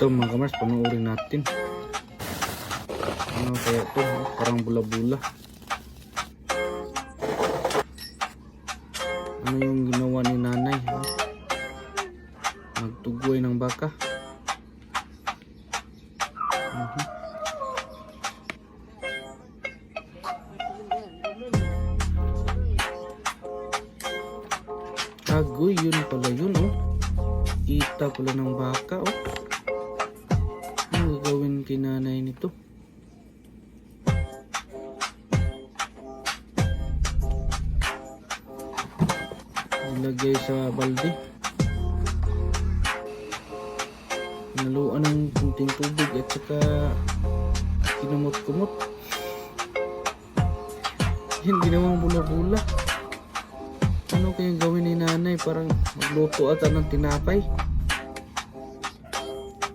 Ito mga kamars, panoorin natin. Ano kaya ito? Parang bula-bula. Ano yung ginawa ni nanay? Magtugoy ng baka. Agoy, yun pala yun, oh. Ita pala ng baka, oh. Ano gagawin kay nanay nito? Ilagay sa balde. Naluan ng kunting tubig at saka kinumot-kumot. Yan, ginawang bula-bula. Ano kayang gawin ni nanay? Parang magluto ata ng tinapay.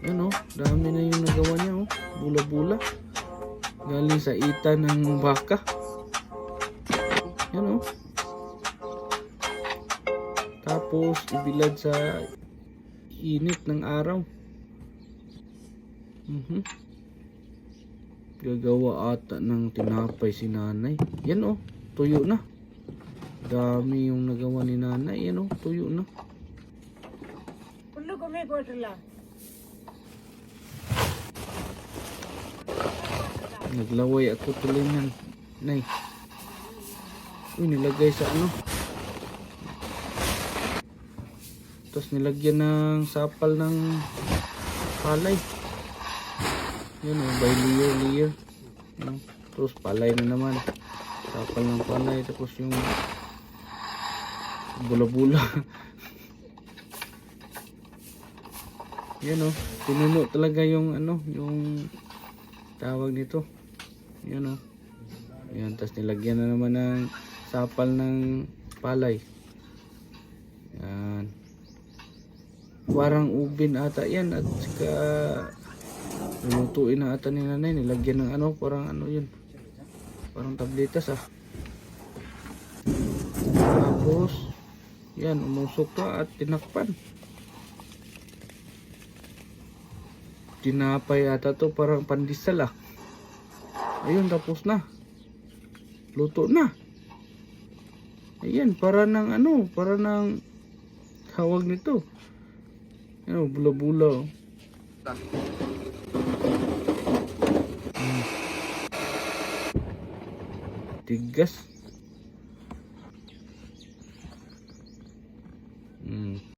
Yan, oh, dami na yung nagawa niya, oh. Bula-bula. Galing sa ita ng baka. Yan, oh. Tapos ibilad sa init ng araw. Gagawa ata ng tinapay si nanay. Yan, oh, tuyo na. Dami yung nagawa ni nanay. Yan, oh, tuyo na. Naglaway ako tuloy ng nay. Uy, nilagay sa ano. Tapos nilagyan ng sapal ng palay. Yan, oh, by layer. Tapos palay na naman. Sapal ng palay. Tapos yung bula-bula. Yan, oh, pinuno talaga yung ano, yung tawag nito. Yan, oh. Yan, tapos nilagyan na naman ng sapal ng palay. Yan. Parang ubin ata yan, at saka lulutuin na ata ni nanay. Nilagyan ng ano, parang ano yun, parang tabletas, ah. Tapos yan, umusok pa at tinakpan. Tinapay ata to, parang pandesal, ah. Ayun, tapos na. Luto na. Ayan, para ng ano, para ng tawag nito. Ano, bula-bula, oh. Tigas.